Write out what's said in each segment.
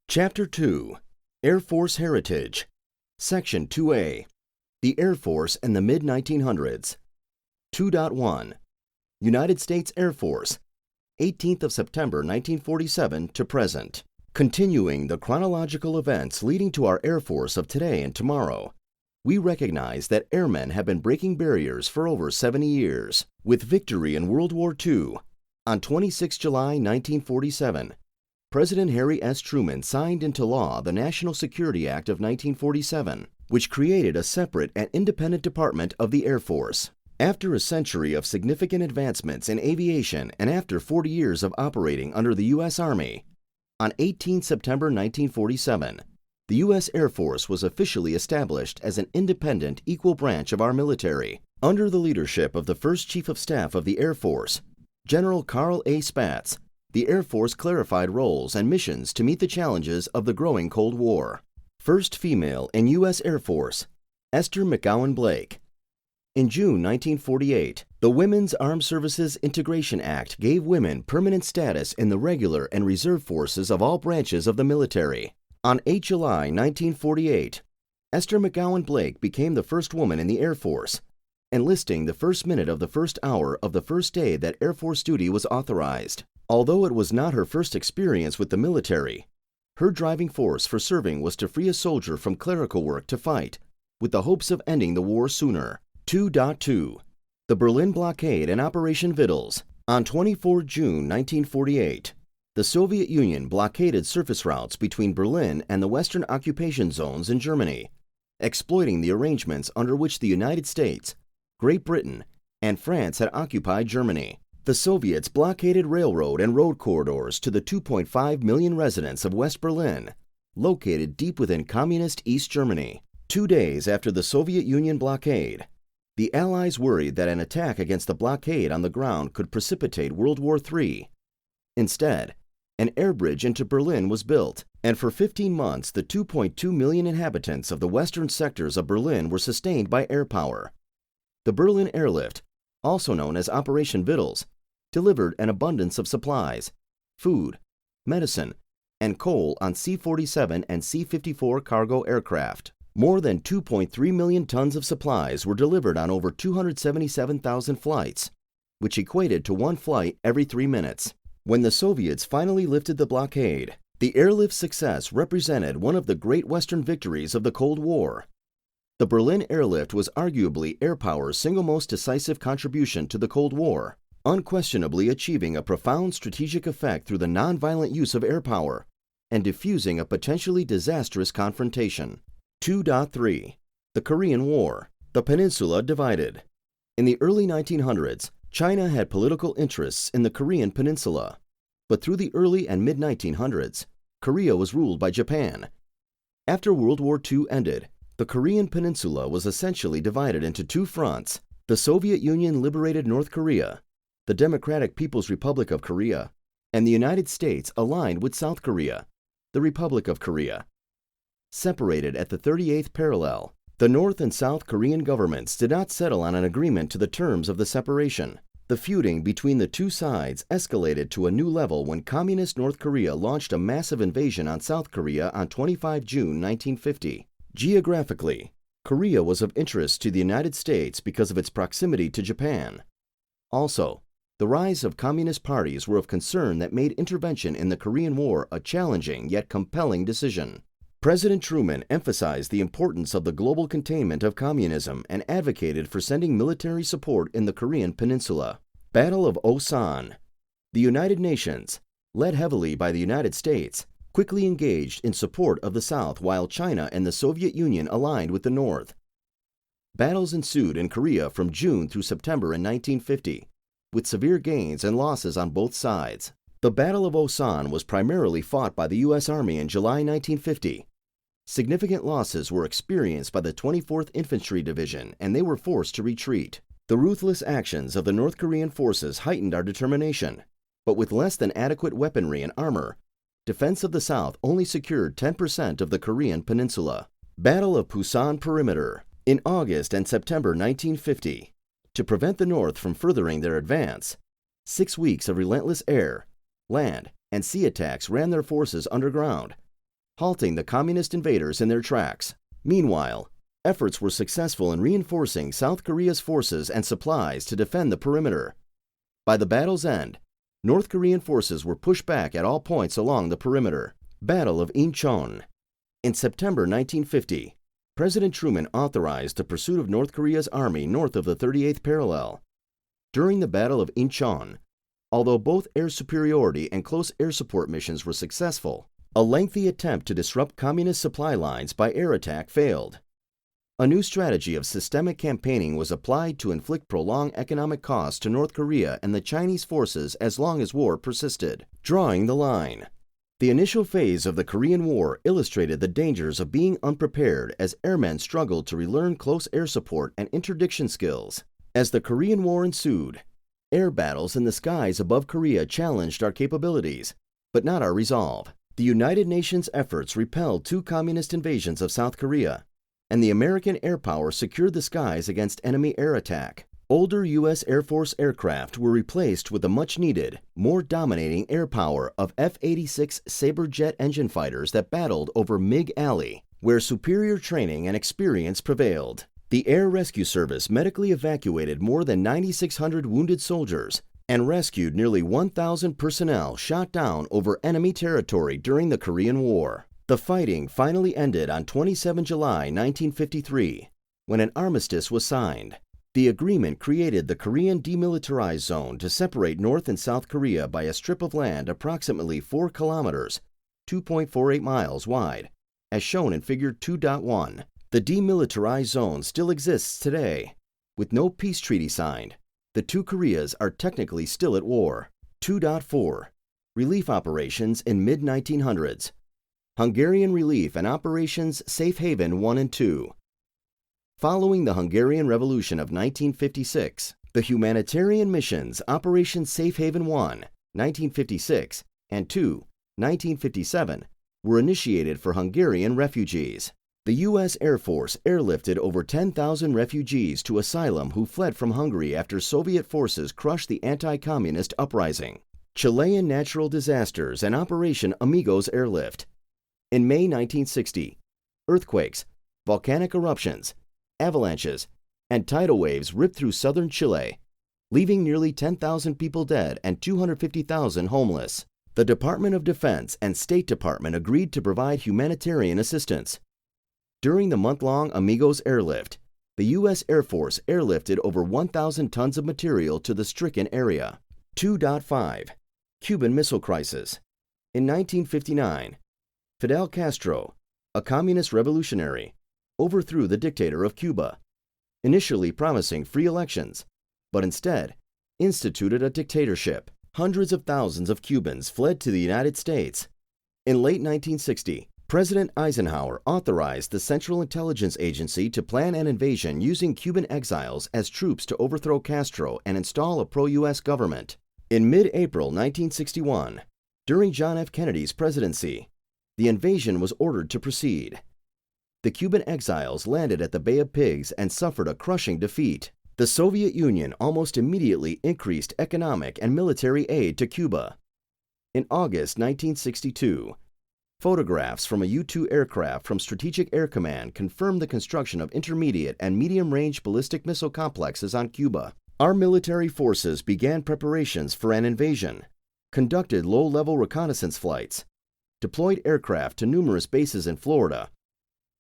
Chapter 2, Air Force Heritage, Section 2A, The Air Force in the Mid-1900s. 2.1, United States Air Force, 18th of September 1947 to present. Continuing the chronological events leading to our Air Force of today and tomorrow, we recognize that airmen have been breaking barriers for over 70 years. With victory in World War II, on 26 July 1947, President Harry S. Truman signed into law the National Security Act of 1947, which created a separate and independent department of the Air Force. After a century of significant advancements in aviation and after 40 years of operating under the U.S. Army, on 18 September 1947, the U.S. Air Force was officially established as an independent, equal branch of our military. Under the leadership of the first Chief of Staff of the Air Force, General Carl A. Spaatz, the Air Force clarified roles and missions to meet the challenges of the growing Cold War. First female in U.S. Air Force, Esther McGowan Blake. In June 1948, the Women's Armed Services Integration Act gave women permanent status in the regular and reserve forces of all branches of the military. On 8 July 1948, Esther McGowan Blake became the first woman in the Air Force, enlisting the first minute of the first hour of the first day that Air Force duty was authorized. Although it was not her first experience with the military, her driving force for serving was to free a soldier from clerical work to fight, with the hopes of ending the war sooner. 2.2, The Berlin Blockade and Operation Vittles. On 24 June 1948, the Soviet Union blockaded surface routes between Berlin and the Western occupation zones in Germany, exploiting the arrangements under which the United States, Great Britain, and France had occupied Germany. The Soviets blockaded railroad and road corridors to the 2.5 million residents of West Berlin, located deep within communist East Germany. 2 days after the Soviet Union blockade, the Allies worried that an attack against the blockade on the ground could precipitate World War III. Instead, an air bridge into Berlin was built, and for 15 months the 2.2 million inhabitants of the western sectors of Berlin were sustained by air power. The Berlin Airlift, also known as Operation Vittles, delivered an abundance of supplies, food, medicine, and coal on C-47 and C-54 cargo aircraft. More than 2.3 million tons of supplies were delivered on over 277,000 flights, which equated to one flight every 3 minutes. When the Soviets finally lifted the blockade, the airlift's success represented one of the great Western victories of the Cold War. The Berlin Airlift was arguably air power's single most decisive contribution to the Cold War, unquestionably achieving a profound strategic effect through the nonviolent use of air power and diffusing a potentially disastrous confrontation. 2.3, The Korean War. The peninsula divided. In the early 1900s, China had political interests in the Korean peninsula, but through the early and mid-1900s, Korea was ruled by Japan. After World War II ended, the Korean peninsula was essentially divided into two fronts. The Soviet Union liberated North Korea, the Democratic People's Republic of Korea, and the United States aligned with South Korea, the Republic of Korea. Separated at the 38th parallel, the North and South Korean governments did not settle on an agreement to the terms of the separation. The feuding between the two sides escalated to a new level when Communist North Korea launched a massive invasion on South Korea on 25 June 1950. Geographically, Korea was of interest to the United States because of its proximity to Japan. Also, the rise of communist parties were of concern that made intervention in the Korean War a challenging yet compelling decision. President Truman emphasized the importance of the global containment of communism and advocated for sending military support in the Korean peninsula. Battle of Osan. The United Nations, led heavily by the United States, quickly engaged in support of the South while China and the Soviet Union aligned with the North. Battles ensued in Korea from June through September in 1950, with severe gains and losses on both sides. The Battle of Osan was primarily fought by the U.S. Army in July 1950. Significant losses were experienced by the 24th Infantry Division, and they were forced to retreat. The ruthless actions of the North Korean forces heightened our determination, but with less than adequate weaponry and armor, defense of the South only secured 10% of the Korean peninsula. Battle of Pusan Perimeter. In August and September 1950, to prevent the North from furthering their advance, 6 weeks of relentless air, land, and sea attacks ran their forces underground, halting the communist invaders in their tracks. Meanwhile, efforts were successful in reinforcing South Korea's forces and supplies to defend the perimeter. By the battle's end, North Korean forces were pushed back at all points along the perimeter. Battle of Incheon. In September 1950, President Truman authorized the pursuit of North Korea's army north of the 38th parallel. During the Battle of Incheon, although both air superiority and close air support missions were successful, a lengthy attempt to disrupt communist supply lines by air attack failed. A new strategy of systemic campaigning was applied to inflict prolonged economic costs to North Korea and the Chinese forces as long as war persisted. Drawing the line. The initial phase of the Korean War illustrated the dangers of being unprepared as airmen struggled to relearn close air support and interdiction skills. As the Korean War ensued, air battles in the skies above Korea challenged our capabilities, but not our resolve. The United Nations efforts repelled 2 communist invasions of South Korea, and the American air power secured the skies against enemy air attack. Older U.S. Air Force aircraft were replaced with the much-needed, more dominating air power of F-86 Sabre jet engine fighters that battled over MiG Alley, where superior training and experience prevailed. The Air Rescue Service medically evacuated more than 9,600 wounded soldiers and rescued nearly 1,000 personnel shot down over enemy territory during the Korean War. The fighting finally ended on 27 July 1953, when an armistice was signed. The agreement created the Korean Demilitarized Zone to separate North and South Korea by a strip of land approximately 4 kilometers, 2.48 miles wide, as shown in Figure 2.1. The Demilitarized Zone still exists today. With no peace treaty signed, the 2 Koreas are technically still at war. 2.4. Relief operations in mid-1900s. Hungarian relief and Operations Safe Haven 1 and 2. Following the Hungarian Revolution of 1956, the humanitarian missions Operation Safe Haven 1, 1956, and 2, 1957, were initiated for Hungarian refugees. The U.S. Air Force airlifted over 10,000 refugees to asylum who fled from Hungary after Soviet forces crushed the anti-communist uprising. Chilean natural disasters and Operation Amigos Airlift. In May 1960, earthquakes, volcanic eruptions, avalanches, and tidal waves ripped through southern Chile, leaving nearly 10,000 people dead and 250,000 homeless. The Department of Defense and State Department agreed to provide humanitarian assistance. During the month-long Amigos Airlift, the U.S. Air Force airlifted over 1,000 tons of material to the stricken area. 2.5. Cuban Missile Crisis. In 1959, Fidel Castro, a communist revolutionary, overthrew the dictator of Cuba, initially promising free elections, but instead instituted a dictatorship. Hundreds of thousands of Cubans fled to the United States. In late 1960, President Eisenhower authorized the Central Intelligence Agency to plan an invasion using Cuban exiles as troops to overthrow Castro and install a pro-U.S. government. In mid-April 1961, during John F. Kennedy's presidency, the invasion was ordered to proceed. The Cuban exiles landed at the Bay of Pigs and suffered a crushing defeat. The Soviet Union almost immediately increased economic and military aid to Cuba. In August 1962, photographs from a U-2 aircraft from Strategic Air Command confirmed the construction of intermediate and medium-range ballistic missile complexes on Cuba. Our military forces began preparations for an invasion, conducted low-level reconnaissance flights, deployed aircraft to numerous bases in Florida,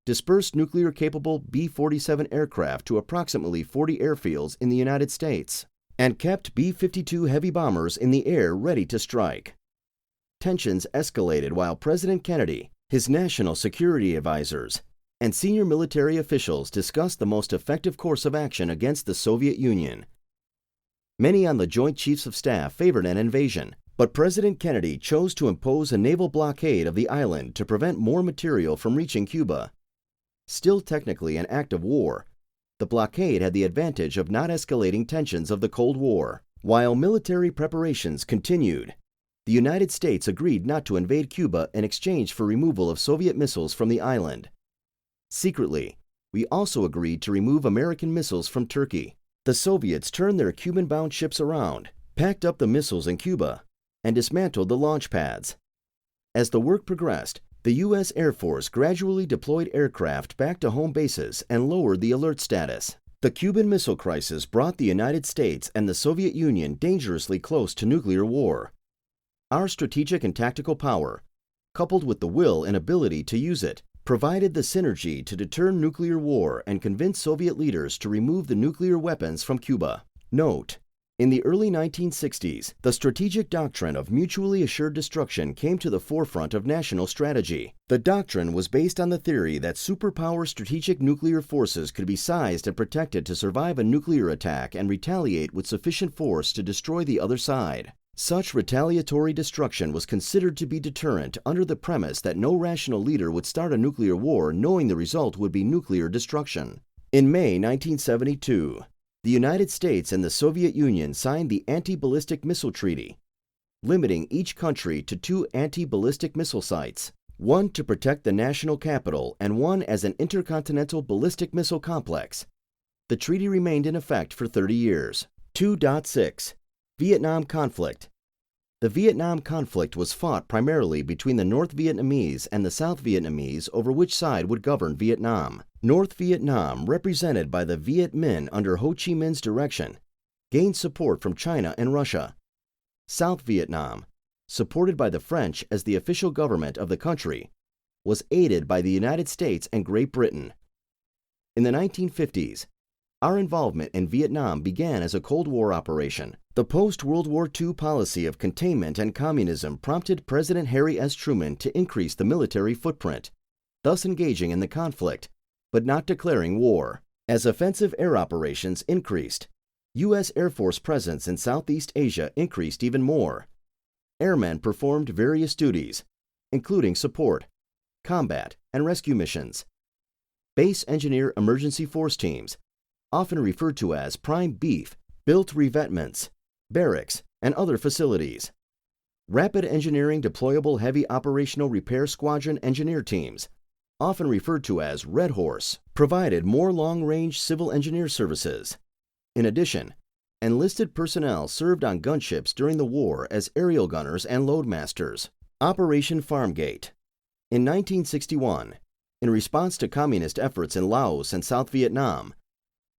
dispersed nuclear-capable B-47 aircraft to approximately 40 airfields in the United States, and kept B-52 heavy bombers in the air ready to strike. Tensions escalated while President Kennedy, his national security advisors, and senior military officials discussed the most effective course of action against the Soviet Union. Many on the Joint Chiefs of Staff favored an invasion, but President Kennedy chose to impose a naval blockade of the island to prevent more material from reaching Cuba. Still technically an act of war, the blockade had the advantage of not escalating tensions of the Cold War. While military preparations continued, the United States agreed not to invade Cuba in exchange for removal of Soviet missiles from the island. Secretly, we also agreed to remove American missiles from Turkey. The Soviets turned their Cuban-bound ships around, packed up the missiles in Cuba, and dismantled the launch pads. As the work progressed, The U.S. Air Force gradually deployed aircraft back to home bases and lowered the alert status. The Cuban Missile Crisis brought the United States and the Soviet Union dangerously close to nuclear war. Our strategic and tactical power, coupled with the will and ability to use it, provided the synergy to deter nuclear war and convince Soviet leaders to remove the nuclear weapons from Cuba. Note: in the early 1960s, the strategic doctrine of mutually assured destruction came to the forefront of national strategy. The doctrine was based on the theory that superpower strategic nuclear forces could be sized and protected to survive a nuclear attack and retaliate with sufficient force to destroy the other side. Such retaliatory destruction was considered to be deterrent under the premise that no rational leader would start a nuclear war knowing the result would be nuclear destruction. In May 1972, the United States and the Soviet Union signed the Anti-Ballistic Missile Treaty, limiting each country to 2 anti-ballistic missile sites, one to protect the national capital and one as an intercontinental ballistic missile complex. The treaty remained in effect for 30 years. 2.6. Vietnam Conflict. The Vietnam conflict was fought primarily between the North Vietnamese and the South Vietnamese over which side would govern Vietnam. North Vietnam, represented by the Viet Minh under Ho Chi Minh's direction, gained support from China and Russia. South Vietnam, supported by the French as the official government of the country, was aided by the United States and Great Britain. In the 1950s, our involvement in Vietnam began as a Cold War operation. The post-World War II policy of containment and communism prompted President Harry S. Truman to increase the military footprint, thus engaging in the conflict, but not declaring war. As offensive air operations increased, U.S. Air Force presence in Southeast Asia increased even more. Airmen performed various duties, including support, combat, and rescue missions. Base Engineer Emergency Force Teams, often referred to as Prime Beef, built revetments, barracks, and other facilities. Rapid Engineering Deployable Heavy Operational Repair Squadron Engineer Teams, often referred to as Red Horse, provided more long-range civil engineer services. In addition, enlisted personnel served on gunships during the war as aerial gunners and loadmasters. Operation Farmgate. In 1961, in response to communist efforts in Laos and South Vietnam,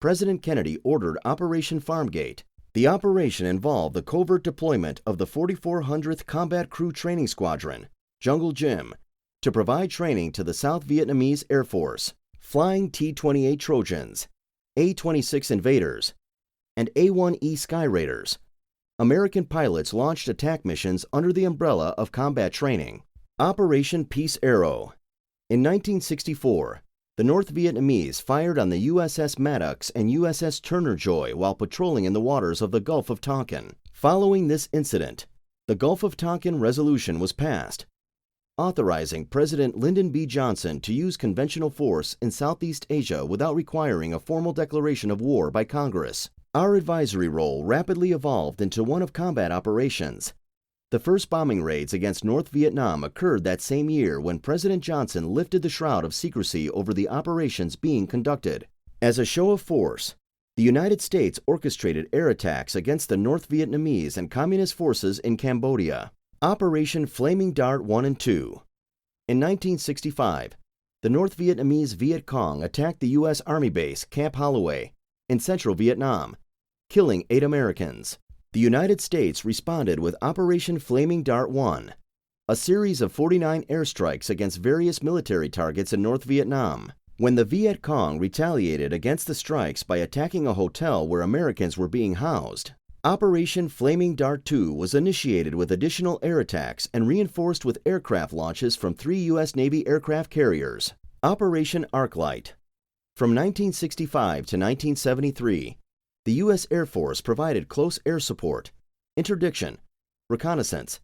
President Kennedy ordered Operation Farmgate. The operation involved the covert deployment of the 4400th Combat Crew Training Squadron, Jungle Jim, to provide training to the South Vietnamese Air Force. Flying T-28 Trojans, A-26 Invaders, and A-1E Sky Raiders, American pilots launched attack missions under the umbrella of combat training. Operation Peace Arrow. In 1964, the North Vietnamese fired on the USS Maddox and USS Turner Joy while patrolling in the waters of the Gulf of Tonkin. Following this incident, the Gulf of Tonkin Resolution was passed, authorizing President Lyndon B. Johnson to use conventional force in Southeast Asia without requiring a formal declaration of war by Congress. Our advisory role rapidly evolved into one of combat operations. The first bombing raids against North Vietnam occurred that same year when President Johnson lifted the shroud of secrecy over the operations being conducted. As a show of force, the United States orchestrated air attacks against the North Vietnamese and Communist forces in Cambodia. Operation Flaming Dart 1 and 2. In 1965, the North Vietnamese Viet Cong attacked the U.S. Army base Camp Holloway in central Vietnam, killing 8 Americans. The United States responded with Operation Flaming Dart 1, a series of 49 airstrikes against various military targets in North Vietnam. When the Viet Cong retaliated against the strikes by attacking a hotel where Americans were being housed, Operation Flaming Dart 2 was initiated with additional air attacks and reinforced with aircraft launches from 3 U.S. Navy aircraft carriers. Operation Arclight. From 1965 to 1973, the U.S. Air Force provided close air support, interdiction, reconnaissance,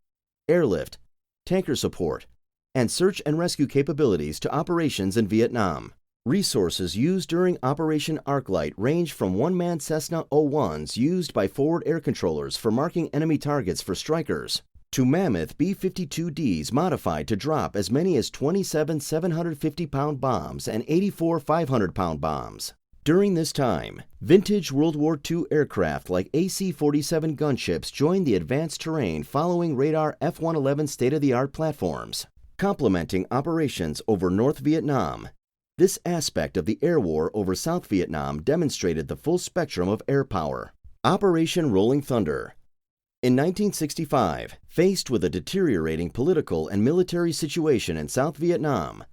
airlift, tanker support, and search and rescue capabilities to operations in Vietnam. Resources used during Operation Arclight range from one-man Cessna 01s used by forward air controllers for marking enemy targets for strikers, to Mammoth B-52Ds modified to drop as many as 27 750-pound bombs and 84 500-pound bombs. During this time, vintage World War II aircraft like AC-47 gunships joined the advanced terrain following radar F-111 state-of-the-art platforms. Complementing operations over North Vietnam, this aspect of the air war over South Vietnam demonstrated the full spectrum of air power. Operation Rolling Thunder. In 1965, faced with a deteriorating political and military situation in South Vietnam,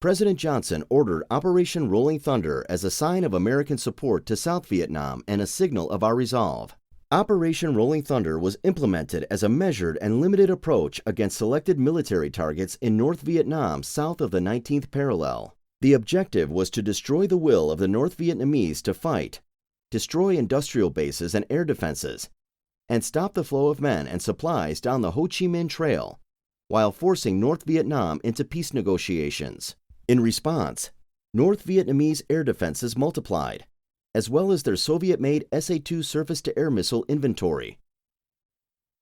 President Johnson ordered Operation Rolling Thunder as a sign of American support to South Vietnam and a signal of our resolve. Operation Rolling Thunder was implemented as a measured and limited approach against selected military targets in North Vietnam south of the 19th parallel. The objective was to destroy the will of the North Vietnamese to fight, destroy industrial bases and air defenses, and stop the flow of men and supplies down the Ho Chi Minh Trail, while forcing North Vietnam into peace negotiations. In response, North Vietnamese air defenses multiplied, as well as their Soviet-made SA-2 surface-to-air missile inventory.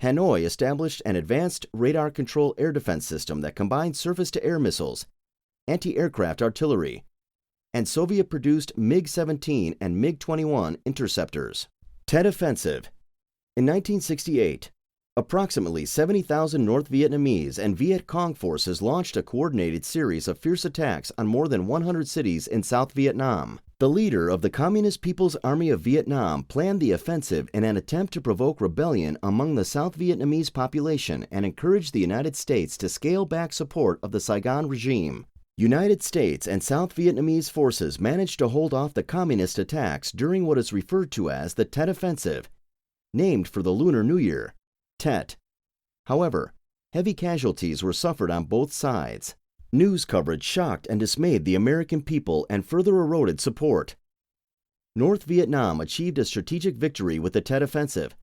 Hanoi established an advanced radar control air defense system that combined surface-to-air missiles, anti-aircraft artillery, and Soviet-produced MiG-17 and MiG-21 interceptors. Tet Offensive. In 1968, approximately 70,000 North Vietnamese and Viet Cong forces launched a coordinated series of fierce attacks on more than 100 cities in South Vietnam. The leader of the Communist People's Army of Vietnam planned the offensive in an attempt to provoke rebellion among the South Vietnamese population and encourage the United States to scale back support of the Saigon regime. United States and South Vietnamese forces managed to hold off the communist attacks during what is referred to as the Tet Offensive, named for the Lunar New Year, Tet. However, heavy casualties were suffered on both sides. News coverage shocked and dismayed the American people and further eroded support. North Vietnam achieved a strategic victory with the Tet Offensive,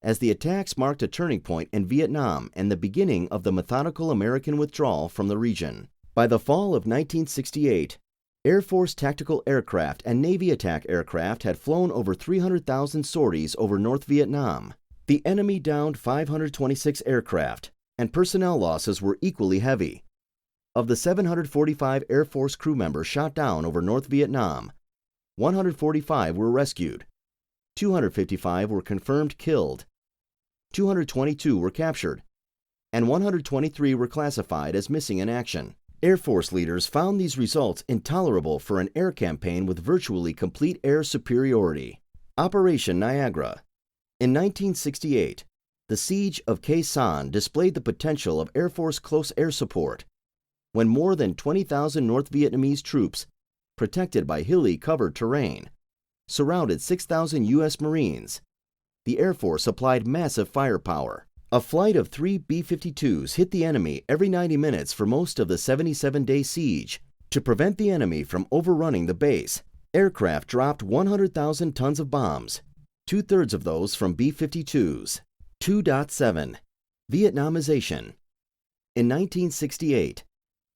as the attacks marked a turning point in Vietnam and the beginning of the methodical American withdrawal from the region. By the fall of 1968, Air Force tactical aircraft and Navy attack aircraft had flown over 300,000 sorties over North Vietnam. The enemy downed 526 aircraft, and personnel losses were equally heavy. Of the 745 Air Force crew members shot down over North Vietnam, 145 were rescued, 255 were confirmed killed, 222 were captured, and 123 were classified as missing in action. Air Force leaders found these results intolerable for an air campaign with virtually complete air superiority. Operation Niagara. In 1968, the siege of Khe Sanh displayed the potential of Air Force close air support, when more than 20,000 North Vietnamese troops, protected by hilly covered terrain, surrounded 6,000 U.S. Marines. The Air Force applied massive firepower. A flight of 3 B-52s hit the enemy every 90 minutes for most of the 77-day siege. To prevent the enemy from overrunning the base, aircraft dropped 100,000 tons of bombs, two-thirds of those from B-52s. 2.7. Vietnamization. In 1968,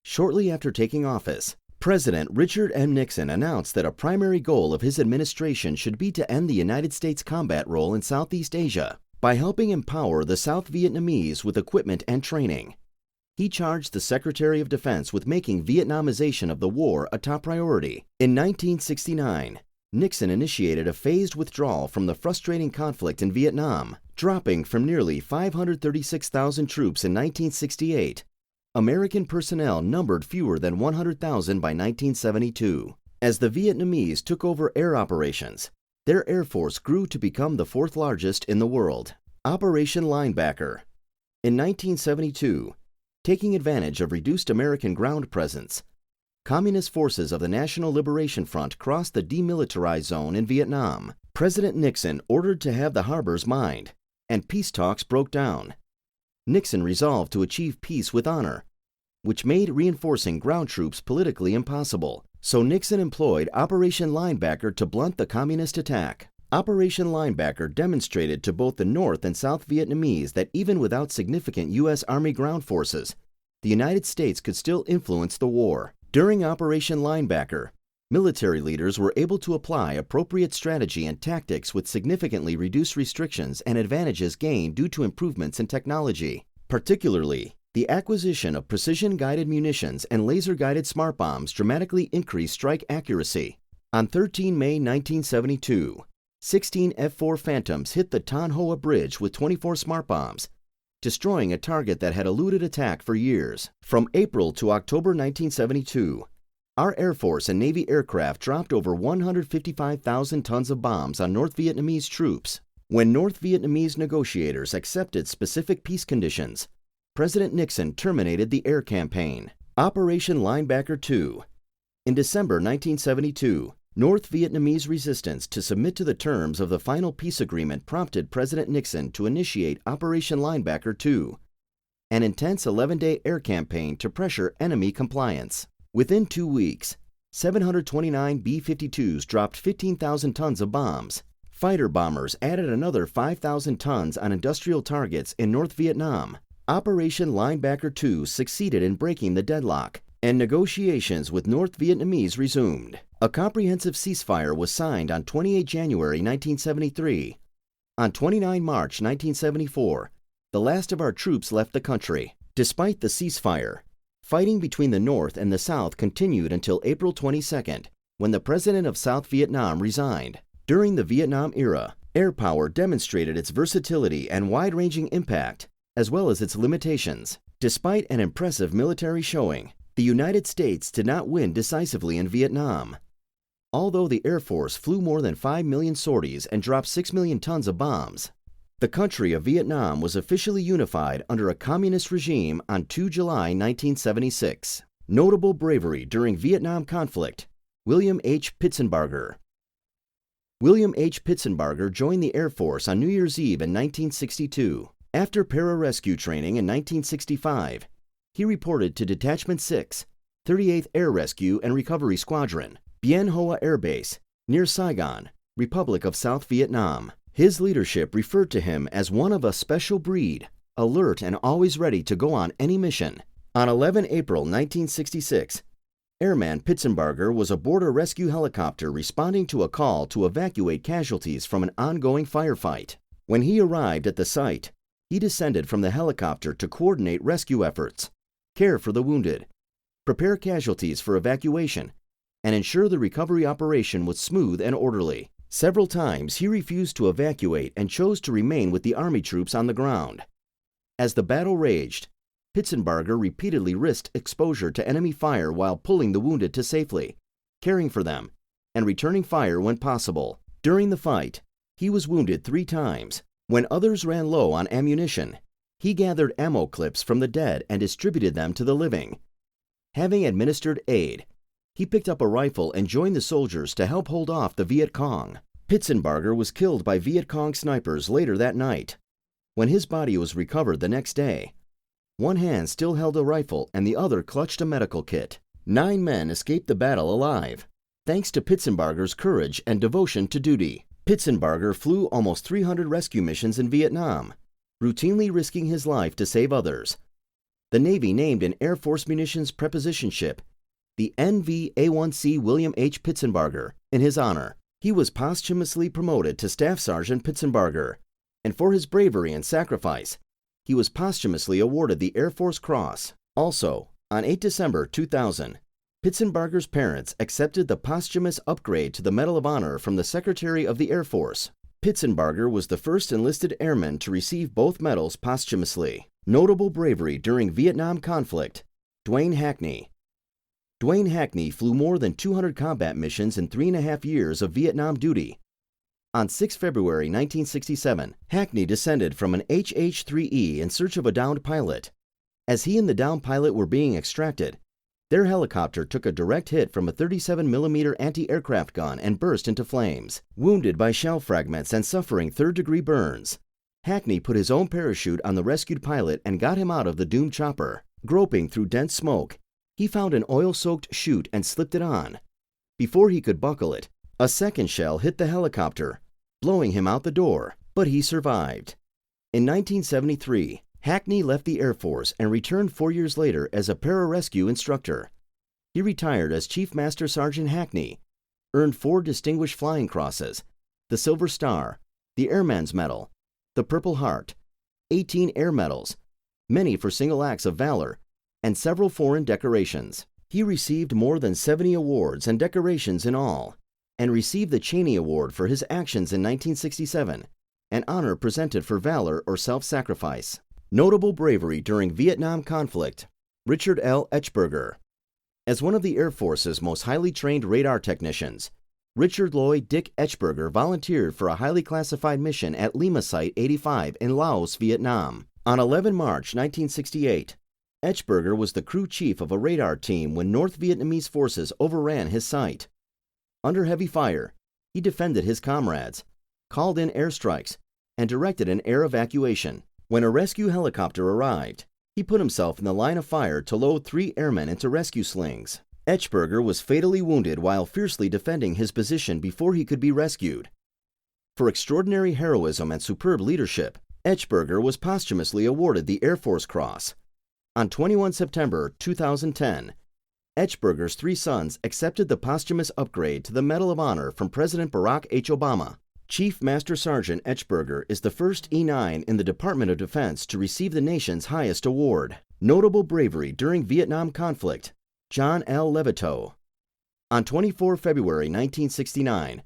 shortly after taking office, President Richard M. Nixon announced that a primary goal of his administration should be to end the United States combat role in Southeast Asia by helping empower the South Vietnamese with equipment and training. He charged the Secretary of Defense with making Vietnamization of the war a top priority. In 1969, Nixon initiated a phased withdrawal from the frustrating conflict in Vietnam, dropping from nearly 536,000 troops in 1968. American personnel numbered fewer than 100,000 by 1972. As the Vietnamese took over air operations, their air force grew to become the fourth largest in the world. Operation Linebacker. In 1972, taking advantage of reduced American ground presence, Communist forces of the National Liberation Front crossed the demilitarized zone in Vietnam. President Nixon ordered to have the harbors mined, and peace talks broke down. Nixon resolved to achieve peace with honor, which made reinforcing ground troops politically impossible. So Nixon employed Operation Linebacker to blunt the communist attack. Operation Linebacker demonstrated to both the North and South Vietnamese that even without significant U.S. Army ground forces, the United States could still influence the war. During Operation Linebacker, military leaders were able to apply appropriate strategy and tactics with significantly reduced restrictions and advantages gained due to improvements in technology. Particularly, the acquisition of precision-guided munitions and laser-guided smart bombs dramatically increased strike accuracy. On 13 May 1972, 16 F-4 Phantoms hit the Tan Hoa Bridge with 24 smart bombs, destroying a target that had eluded attack for years. From April to October 1972, our Air Force and Navy aircraft dropped over 155,000 tons of bombs on North Vietnamese troops. When North Vietnamese negotiators accepted specific peace conditions, President Nixon terminated the air campaign. Operation Linebacker 2. In December 1972, North Vietnamese resistance to submit to the terms of the final peace agreement prompted President Nixon to initiate Operation Linebacker 2, an intense 11-day air campaign to pressure enemy compliance. Within 2 weeks, 729 B-52s dropped 15,000 tons of bombs. Fighter bombers added another 5,000 tons on industrial targets in North Vietnam. Operation Linebacker 2 succeeded in breaking the deadlock, and negotiations with North Vietnamese resumed. A comprehensive ceasefire was signed on 28 January 1973. On 29 March 1974, the last of our troops left the country. Despite the ceasefire, fighting between the North and the South continued until April 22nd, when the president of South Vietnam resigned. During the Vietnam era, air power demonstrated its versatility and wide-ranging impact, as well as its limitations. Despite an impressive military showing, the United States did not win decisively in Vietnam. Although the Air Force flew more than 5 million sorties and dropped 6 million tons of bombs, the country of Vietnam was officially unified under a communist regime on 2 July 1976. Notable bravery during Vietnam conflict: William H. Pitsenbarger. William H. Pitsenbarger joined the Air Force on New Year's Eve in 1962. After pararescue training in 1965, he reported to Detachment 6, 38th Air Rescue and Recovery Squadron, Bien Hoa Air Base, near Saigon, Republic of South Vietnam. His leadership referred to him as one of a special breed, alert and always ready to go on any mission. On 11 April 1966, Airman Pitsenbarger was aboard a rescue helicopter responding to a call to evacuate casualties from an ongoing firefight. When he arrived at the site, he descended from the helicopter to coordinate rescue efforts, care for the wounded, prepare casualties for evacuation, and ensure the recovery operation was smooth and orderly. Several times he refused to evacuate and chose to remain with the Army troops on the ground. As the battle raged, Pitsenbarger repeatedly risked exposure to enemy fire while pulling the wounded to safely, caring for them, and returning fire when possible. During the fight, he was wounded 3 times. When others ran low on ammunition, he gathered ammo clips from the dead and distributed them to the living. Having administered aid, he picked up a rifle and joined the soldiers to help hold off the Viet Cong. Pitsenbarger was killed by Viet Cong snipers later that night. When his body was recovered the next day, one hand still held a rifle and the other clutched a medical kit. 9 men escaped the battle alive, thanks to Pitsenbarger's courage and devotion to duty. Pitsenbarger flew almost 300 rescue missions in Vietnam, routinely risking his life to save others. The Navy named an Air Force munitions preposition ship, the NV-A1C William H. Pitsenbarger, in his honor. He was posthumously promoted to Staff Sergeant Pitsenbarger, and for his bravery and sacrifice, he was posthumously awarded the Air Force Cross. Also, on 8 December 2000, Pitsenbarger's parents accepted the posthumous upgrade to the Medal of Honor from the Secretary of the Air Force. Pitsenbarger was the first enlisted airman to receive both medals posthumously. Notable bravery during Vietnam conflict: Dwayne Hackney. Dwayne Hackney flew more than 200 combat missions in 3.5 years of Vietnam duty. On 6 February 1967, Hackney descended from an HH-3E in search of a downed pilot. As he and the downed pilot were being extracted, their helicopter took a direct hit from a 37mm anti-aircraft gun and burst into flames. Wounded by shell fragments and suffering third-degree burns, Hackney put his own parachute on the rescued pilot and got him out of the doomed chopper. Groping through dense smoke, he found an oil-soaked chute and slipped it on. Before he could buckle it, a second shell hit the helicopter, blowing him out the door, but he survived. In 1973, Hackney left the Air Force and returned 4 years later as a pararescue instructor. He retired as Chief Master Sergeant Hackney, earned 4 Distinguished Flying Crosses, the Silver Star, the Airman's Medal, the Purple Heart, 18 Air Medals, many for single acts of valor, and several foreign decorations. He received more than 70 awards and decorations in all, and received the Cheney Award for his actions in 1967, an honor presented for valor or self-sacrifice. Notable bravery during Vietnam conflict. Richard L. Etchberger. As one of the Air Force's most highly trained radar technicians, Richard Lloyd Dick Etchberger volunteered for a highly classified mission at Lima Site 85 in Laos, Vietnam. On 11 March 1968, Etchberger was the crew chief of a radar team when North Vietnamese forces overran his site. Under heavy fire, he defended his comrades, called in airstrikes, and directed an air evacuation. When a rescue helicopter arrived, he put himself in the line of fire to load 3 airmen into rescue slings. Etchberger was fatally wounded while fiercely defending his position before he could be rescued. For extraordinary heroism and superb leadership, Etchberger was posthumously awarded the Air Force Cross. On 21 September 2010, Etchberger's 3 sons accepted the posthumous upgrade to the Medal of Honor from President Barack H. Obama. Chief Master Sergeant Etchberger is the first E9 in the Department of Defense to receive the nation's highest award. Notable bravery during Vietnam conflict. John L. Levitow. On 24 February 1969,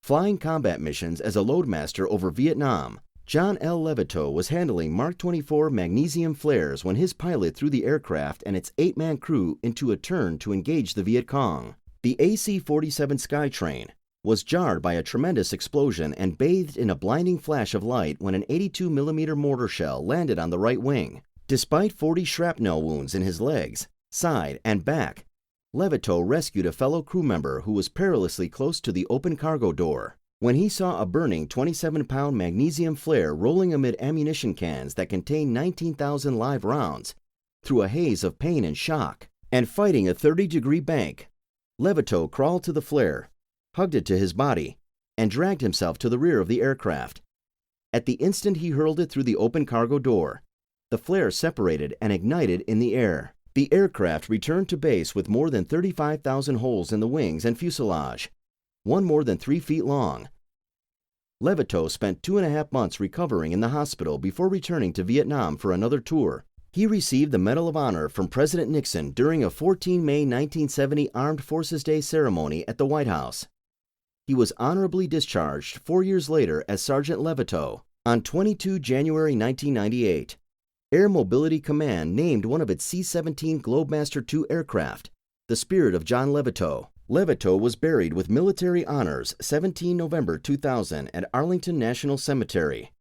flying combat missions as a loadmaster over Vietnam, John L. Levitow was handling Mark 24 magnesium flares when his pilot threw the aircraft and its 8-man crew into a turn to engage the Viet Cong. The AC-47 Skytrain was jarred by a tremendous explosion and bathed in a blinding flash of light when an 82mm mortar shell landed on the right wing. Despite 40 shrapnel wounds in his legs, side, and back, Levitow rescued a fellow crew member who was perilously close to the open cargo door. When he saw a burning 27-pound magnesium flare rolling amid ammunition cans that contained 19,000 live rounds, through a haze of pain and shock, and fighting a 30-degree bank, Levitow crawled to the flare, hugged it to his body, and dragged himself to the rear of the aircraft. At the instant he hurled it through the open cargo door, the flare separated and ignited in the air. The aircraft returned to base with more than 35,000 holes in the wings and fuselage, one more than 3 feet long. Levitow spent 2.5 months recovering in the hospital before returning to Vietnam for another tour. He received the Medal of Honor from President Nixon during a 14 May 1970 Armed Forces Day ceremony at the White House. He was honorably discharged 4 years later as Sergeant Levitow. On 22 January 1998, Air Mobility Command named one of its C-17 Globemaster II aircraft, the Spirit of John Levitow. Levitow was buried with military honors 17 November 2000 at Arlington National Cemetery.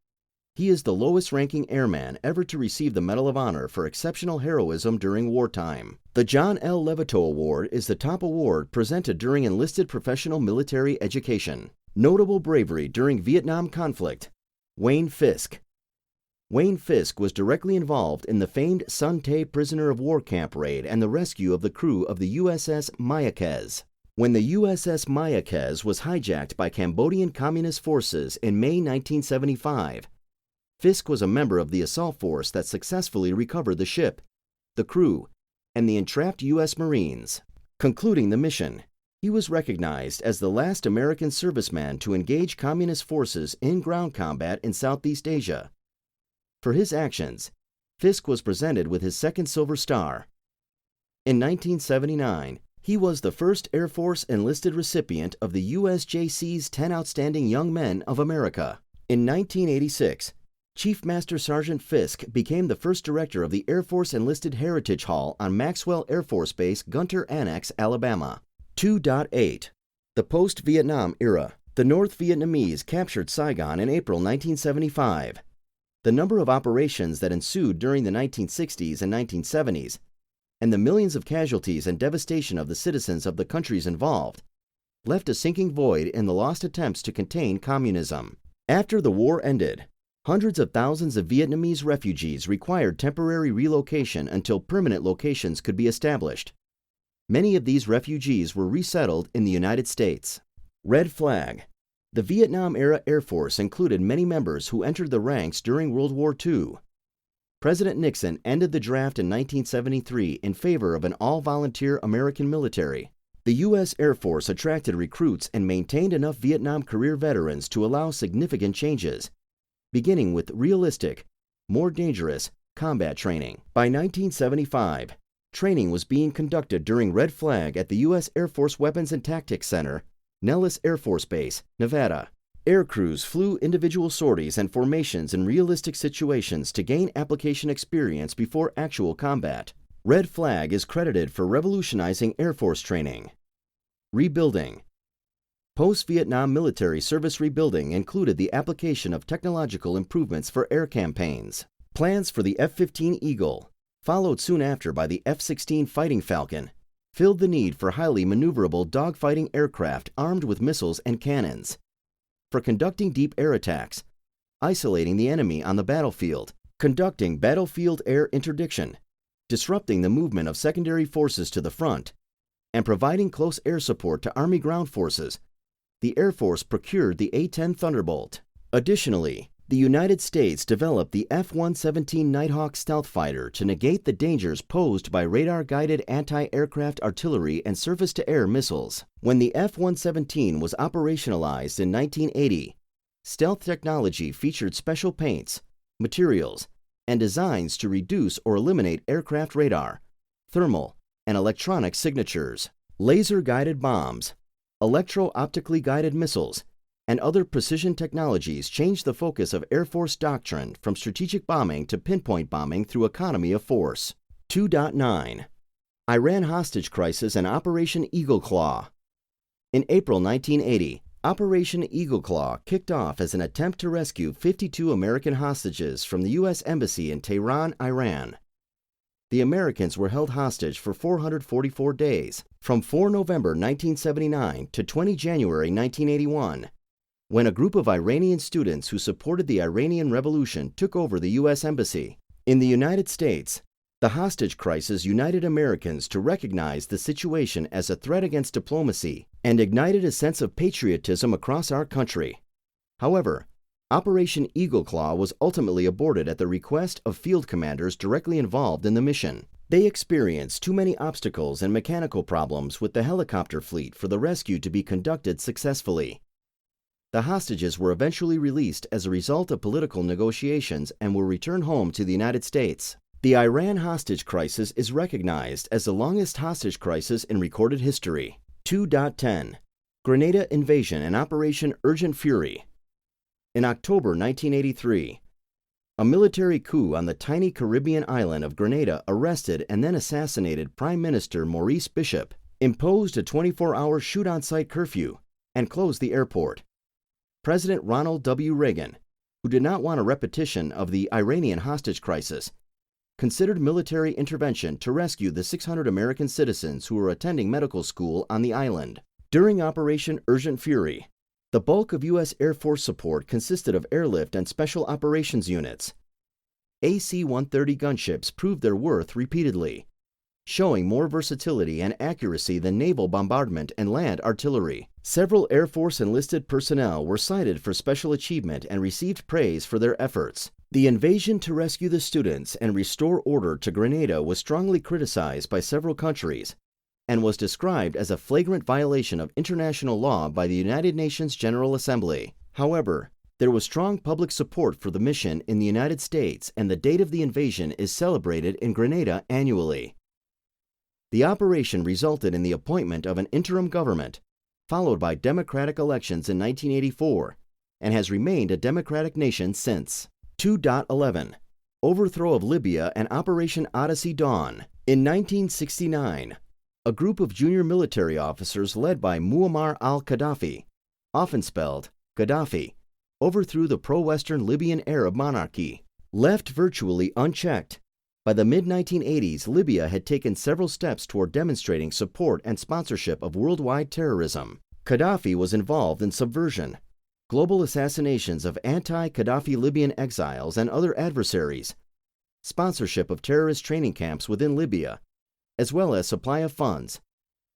He is the lowest-ranking airman ever to receive the Medal of Honor for exceptional heroism during wartime. The John L. Levitow Award is the top award presented during enlisted professional military education. Notable bravery during Vietnam conflict. Wayne Fisk. Wayne Fisk was directly involved in the famed Sun Tay prisoner of war camp raid and the rescue of the crew of the USS Mayaques. When the USS Mayaques was hijacked by Cambodian Communist forces in May 1975, Fisk was a member of the assault force that successfully recovered the ship, the crew, and the entrapped U.S. Marines. Concluding the mission, he was recognized as the last American serviceman to engage Communist forces in ground combat in Southeast Asia. For his actions, Fisk was presented with his second Silver Star. In 1979, he was the first Air Force enlisted recipient of the USJC's 10 Outstanding Young Men of America. In 1986, Chief Master Sergeant Fisk became the first director of the Air Force Enlisted Heritage Hall on Maxwell Air Force Base, Gunter Annex, Alabama. 2.8. The post-Vietnam era. The North Vietnamese captured Saigon in April 1975. The number of operations that ensued during the 1960s and 1970s, and the millions of casualties and devastation of the citizens of the countries involved, left a sinking void in the lost attempts to contain communism. After the war ended, hundreds of thousands of Vietnamese refugees required temporary relocation until permanent locations could be established. Many of these refugees were resettled in the United States. Red flag. The Vietnam-era Air Force included many members who entered the ranks during World War II. President Nixon ended the draft in 1973 in favor of an all-volunteer American military. The U.S. Air Force attracted recruits and maintained enough Vietnam career veterans to allow significant changes, beginning with realistic, more dangerous combat training. By 1975, training was being conducted during Red Flag at the U.S. Air Force Weapons and Tactics Center, Nellis Air Force Base, Nevada. Air crews flew individual sorties and formations in realistic situations to gain application experience before actual combat. Red Flag is credited for revolutionizing Air Force training. Rebuilding. Post-Vietnam military service rebuilding included the application of technological improvements for air campaigns. Plans for the F-15 Eagle, followed soon after by the F-16 Fighting Falcon, filled the need for highly maneuverable dogfighting aircraft armed with missiles and cannons. For conducting deep air attacks, isolating the enemy on the battlefield, conducting battlefield air interdiction, disrupting the movement of secondary forces to the front, and providing close air support to Army ground forces, the Air Force procured the A-10 Thunderbolt. Additionally, the United States developed the F-117 Nighthawk stealth fighter to negate the dangers posed by radar-guided anti-aircraft artillery and surface-to-air missiles. When the F-117 was operationalized in 1980, stealth technology featured special paints, materials, and designs to reduce or eliminate aircraft radar, thermal, and electronic signatures. Laser-guided bombs, electro-optically guided missiles, and other precision technologies changed the focus of Air Force doctrine from strategic bombing to pinpoint bombing through economy of force. 2.9 Iran hostage crisis and Operation Eagle Claw. In April 1980, Operation Eagle Claw kicked off as an attempt to rescue 52 American hostages from the U.S. Embassy in Tehran, Iran. The Americans were held hostage for 444 days, from 4 November 1979 to 20 January 1981, when a group of Iranian students who supported the Iranian Revolution took over the U.S. Embassy. In the United States, the hostage crisis united Americans to recognize the situation as a threat against diplomacy and ignited a sense of patriotism across our country. However, Operation Eagle Claw was ultimately aborted at the request of field commanders directly involved in the mission. They experienced too many obstacles and mechanical problems with the helicopter fleet for the rescue to be conducted successfully. The hostages were eventually released as a result of political negotiations and were returned home to the United States. The Iran hostage crisis is recognized as the longest hostage crisis in recorded history. 2.10 Grenada Invasion and Operation Urgent Fury. In October 1983, a military coup on the tiny Caribbean island of Grenada arrested and then assassinated Prime Minister Maurice Bishop, imposed a 24-hour shoot-on-sight curfew, and closed the airport. President Ronald W. Reagan, who did not want a repetition of the Iranian hostage crisis, considered military intervention to rescue the 600 American citizens who were attending medical school on the island. During Operation Urgent Fury, the bulk of U.S. Air Force support consisted of airlift and special operations units. AC-130 gunships proved their worth repeatedly, showing more versatility and accuracy than naval bombardment and land artillery. Several Air Force enlisted personnel were cited for special achievement and received praise for their efforts. The invasion to rescue the students and restore order to Grenada was strongly criticized by several countries and was described as a flagrant violation of international law by the United Nations General Assembly. However, there was strong public support for the mission in the United States, and the date of the invasion is celebrated in Grenada annually. The operation resulted in the appointment of an interim government, followed by democratic elections in 1984, and has remained a democratic nation since. 2.11 Overthrow of Libya and Operation Odyssey Dawn. In 1969, a group of junior military officers led by Muammar al-Gaddafi, often spelled Gaddafi, overthrew the pro-Western Libyan Arab monarchy. Left virtually unchecked, by the mid-1980s, Libya had taken several steps toward demonstrating support and sponsorship of worldwide terrorism. Gaddafi was involved in subversion, global assassinations of anti-Gaddafi Libyan exiles and other adversaries, sponsorship of terrorist training camps within Libya, as well as supply of funds,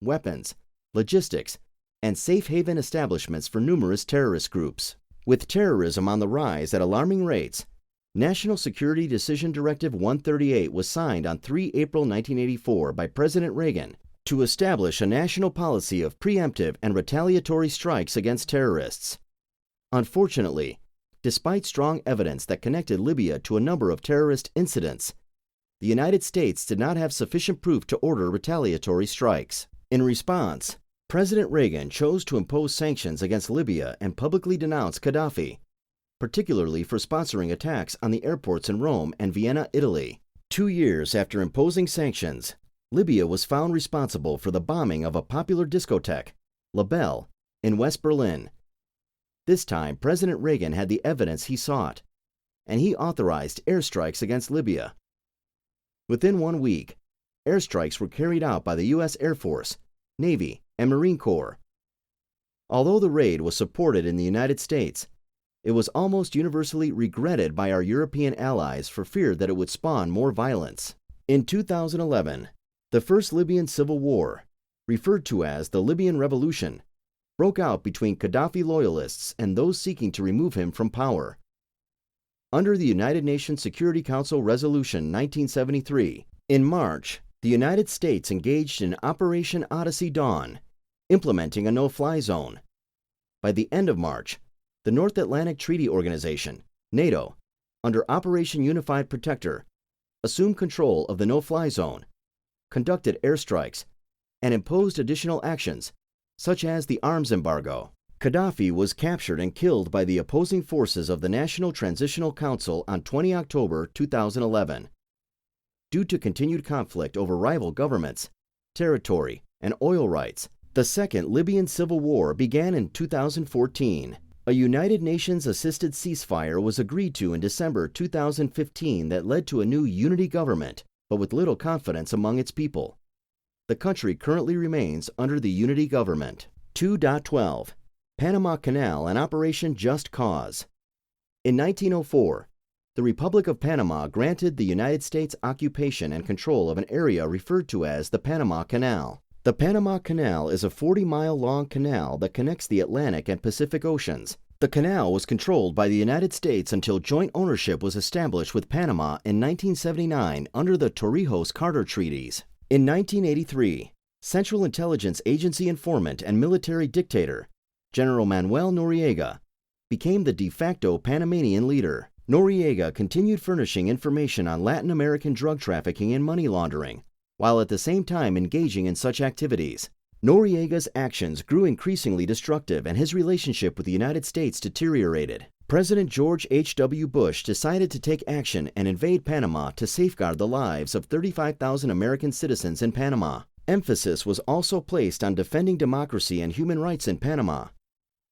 weapons, logistics, and safe haven establishments for numerous terrorist groups. With terrorism on the rise at alarming rates, National Security Decision Directive 138 was signed on 3 April 1984 by President Reagan to establish a national policy of preemptive and retaliatory strikes against terrorists. Unfortunately, despite strong evidence that connected Libya to a number of terrorist incidents, the United States did not have sufficient proof to order retaliatory strikes. In response, President Reagan chose to impose sanctions against Libya and publicly denounced Gaddafi, particularly for sponsoring attacks on the airports in Rome and Vienna, Italy. 2 years after imposing sanctions, Libya was found responsible for the bombing of a popular discotheque, La Belle, in West Berlin. This time, President Reagan had the evidence he sought, and he authorized airstrikes against Libya. Within 1 week, airstrikes were carried out by the U.S. Air Force, Navy, and Marine Corps. Although the raid was supported in the United States, it was almost universally regretted by our European allies for fear that it would spawn more violence. In 2011, the First Libyan Civil War, referred to as the Libyan Revolution, broke out between Gaddafi loyalists and those seeking to remove him from power. Under the United Nations Security Council Resolution 1973, in March, the United States engaged in Operation Odyssey Dawn, implementing a no-fly zone. By the end of March, the North Atlantic Treaty Organization, NATO, under Operation Unified Protector, assumed control of the no-fly zone, conducted airstrikes, and imposed additional actions, such as the arms embargo. Gaddafi was captured and killed by the opposing forces of the National Transitional Council on 20 October 2011. Due to continued conflict over rival governments, territory, and oil rights, the Second Libyan Civil War began in 2014. A United Nations-assisted ceasefire was agreed to in December 2015 that led to a new unity government, but with little confidence among its people. The country currently remains under the unity government. 2.12 Panama Canal and Operation Just Cause. In 1904, the Republic of Panama granted the United States occupation and control of an area referred to as the Panama Canal. The Panama Canal is a 40-mile-long canal that connects the Atlantic and Pacific Oceans. The canal was controlled by the United States until joint ownership was established with Panama in 1979 under the Torrijos-Carter Treaties. In 1983, Central Intelligence Agency informant and military dictator, General Manuel Noriega, became the de facto Panamanian leader. Noriega continued furnishing information on Latin American drug trafficking and money laundering, while at the same time engaging in such activities. Noriega's actions grew increasingly destructive and his relationship with the United States deteriorated. President George H.W. Bush decided to take action and invade Panama to safeguard the lives of 35,000 American citizens in Panama. Emphasis was also placed on defending democracy and human rights in Panama,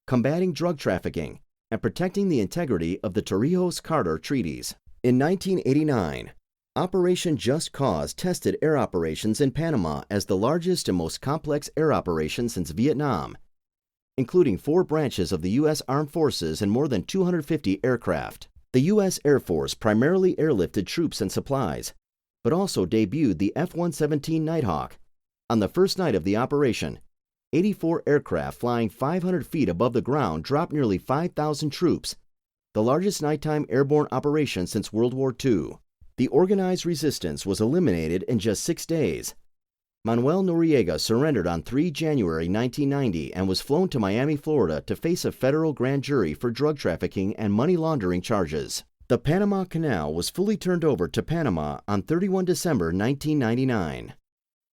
combating drug trafficking, and protecting the integrity of the Torrijos-Carter Treaties. In 1989, Operation Just Cause tested air operations in Panama as the largest and most complex air operation since Vietnam, including 4 branches of the U.S. Armed Forces and more than 250 aircraft. The U.S. Air Force primarily airlifted troops and supplies, but also debuted the F-117 Nighthawk. On the first night of the operation, 84 aircraft flying 500 feet above the ground dropped nearly 5,000 troops, the largest nighttime airborne operation since World War II. The organized resistance was eliminated in just 6 days. Manuel Noriega surrendered on 3 January 1990 and was flown to Miami, Florida to face a federal grand jury for drug trafficking and money laundering charges. The Panama Canal was fully turned over to Panama on 31 December 1999.